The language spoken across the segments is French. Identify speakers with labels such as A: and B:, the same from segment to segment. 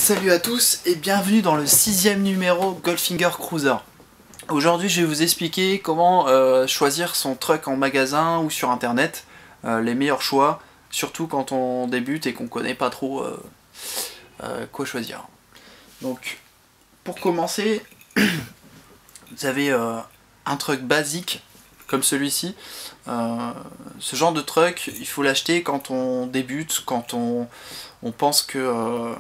A: Salut à tous et bienvenue dans le 6e numéro Goldfinger Cruiser. Aujourd'hui je vais vous expliquer comment choisir son truck en magasin ou sur internet, les meilleurs choix, surtout quand on débute et qu'on connaît pas trop quoi choisir. Donc pour commencer, vous avez un truck basique comme celui-ci. Ce genre de truck, il faut l'acheter quand on débute, quand on pense que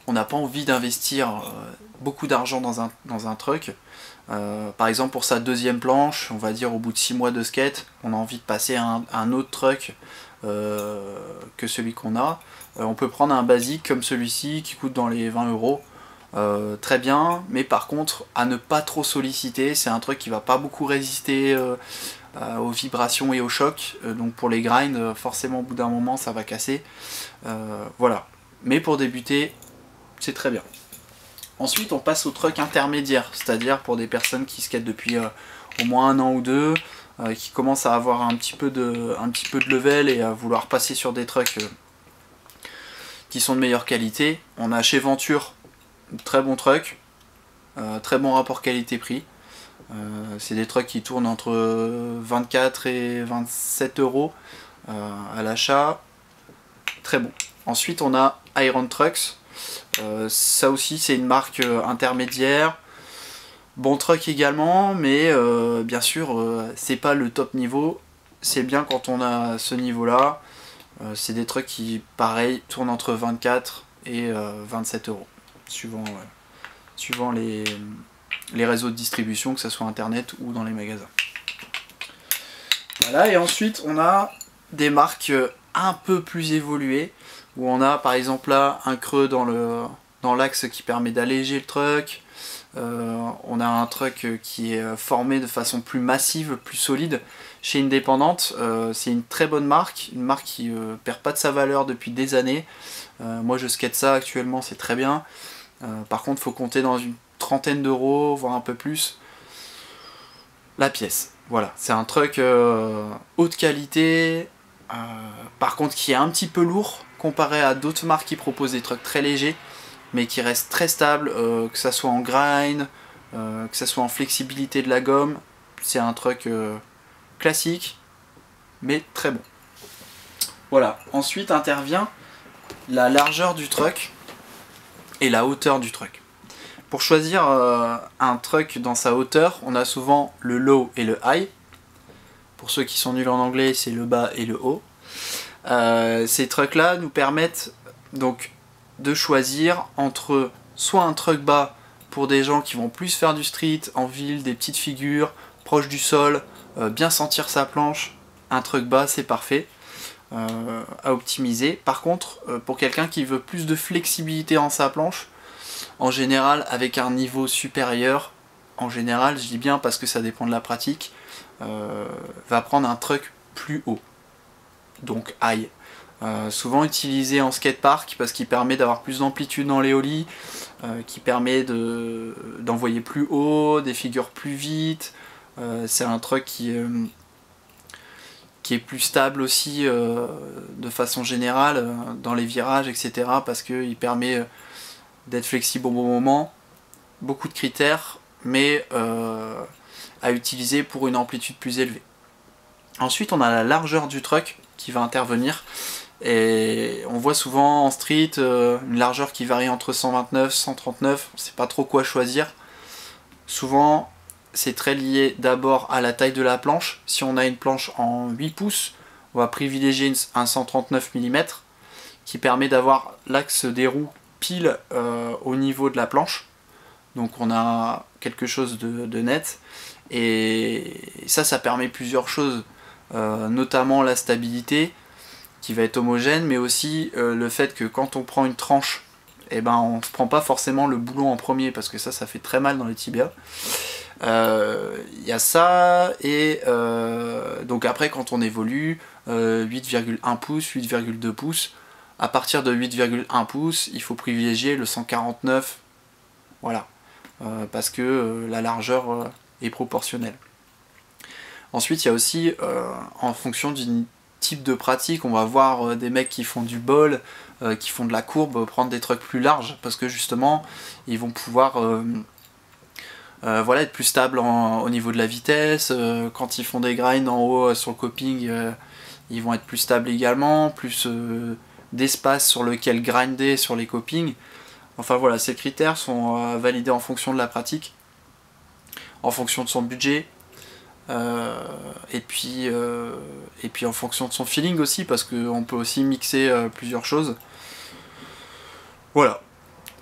A: on n'a pas envie d'investir beaucoup d'argent dans un truck. Par exemple pour sa deuxième planche, on va dire au bout de 6 mois de skate, on a envie de passer à un autre truck que celui qu'on a. On peut prendre un basique comme celui-ci qui coûte dans les 20 euros. Très bien, mais par contre à ne pas trop solliciter, c'est un truc qui va pas beaucoup résister aux vibrations et aux chocs, donc pour les grinds, forcément au bout d'un moment ça va casser. Voilà, mais pour débuter, c'est très bien. Ensuite on passe au truck intermédiaire, c'est-à-dire pour des personnes qui skatent depuis au moins 1 an ou 2, qui commencent à avoir un petit peu de level et à vouloir passer sur des trucks qui sont de meilleure qualité. On a chez Venture très bon truck, très bon rapport qualité-prix. C'est des trucks qui tournent entre 24 et 27 euros à l'achat, très bon. Ensuite on a Iron Trucks. Ça aussi c'est une marque intermédiaire, bon truck également, mais bien sûr c'est pas le top niveau. C'est bien quand on a ce niveau là. C'est des trucks qui pareil tournent entre 24 et 27 euros suivant les réseaux de distribution, que ce soit internet ou dans les magasins. Voilà, et ensuite on a des marques un peu plus évoluées, où on a par exemple là un creux dans l'axe qui permet d'alléger le truck. On a un truck qui est formé de façon plus massive, plus solide. Chez Indépendante, c'est une très bonne marque, une marque qui perd pas de sa valeur depuis des années. Moi je skate ça actuellement, c'est très bien. Par contre il faut compter dans une trentaine d'euros, voire un peu plus, la pièce. Voilà, c'est un truck haute qualité, par contre qui est un petit peu lourd comparé à d'autres marques qui proposent des trucks très légers, mais qui restent très stables, que ça soit en grind, que ça soit en flexibilité de la gomme. C'est un truck classique, mais très bon. Voilà, ensuite intervient la largeur du truck et la hauteur du truck. Pour choisir un truck dans sa hauteur, on a souvent le low et le high. Pour ceux qui sont nuls en anglais, c'est le bas et le haut. Ces trucks là nous permettent donc de choisir entre soit un truck bas pour des gens qui vont plus faire du street, en ville, des petites figures, proches du sol, bien sentir sa planche. Un truck bas c'est parfait à optimiser. Par contre pour quelqu'un qui veut plus de flexibilité en sa planche, en général avec un niveau supérieur, en général je dis bien parce que ça dépend de la pratique, va prendre un truck plus haut, donc high. Souvent utilisé en skatepark parce qu'il permet d'avoir plus d'amplitude dans les ollies, qui permet d'envoyer plus haut, des figures plus vite. C'est un truck qui est plus stable aussi de façon générale dans les virages, etc. parce qu'il permet d'être flexible au bon moment. Beaucoup de critères, mais à utiliser pour une amplitude plus élevée. Ensuite on a la largeur du truck qui va intervenir, et on voit souvent en street une largeur qui varie entre 129 139, on ne sait pas trop quoi choisir. Souvent c'est très lié d'abord à la taille de la planche. Si on a une planche en 8 pouces, on va privilégier un 139 mm qui permet d'avoir l'axe des roues pile au niveau de la planche, donc on a quelque chose de net, et ça permet plusieurs choses, notamment la stabilité qui va être homogène, mais aussi le fait que quand on prend une tranche, eh ben, on ne se prend pas forcément le boulon en premier, parce que ça fait très mal dans les tibias. Y a ça, et donc après quand on évolue, 8,1 pouces, 8,2 pouces, à partir de 8,1 pouces, il faut privilégier le 149, voilà, parce que la largeur est proportionnelle. Ensuite, il y a aussi, en fonction types de pratiques. On va voir des mecs qui font du bol, qui font de la courbe, prendre des trucks plus larges, parce que justement, ils vont pouvoir voilà, être plus stables au niveau de la vitesse. Quand ils font des grinds en haut sur le coping, ils vont être plus stables également, plus d'espace sur lequel grinder sur les copings. Enfin voilà, ces critères sont validés en fonction de la pratique, en fonction de son budget, et puis en fonction de son feeling aussi, parce qu'on peut aussi mixer plusieurs choses. Voilà.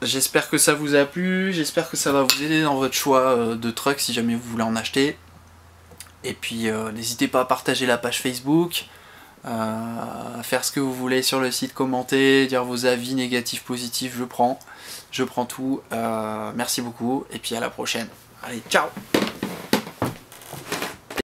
A: J'espère que ça vous a plu, j'espère que ça va vous aider dans votre choix de truck si jamais vous voulez en acheter. Et puis n'hésitez pas à partager la page Facebook, à faire ce que vous voulez sur le site, commenter, dire vos avis négatifs, positifs, je prends tout. Merci beaucoup et puis à la prochaine. Allez, ciao!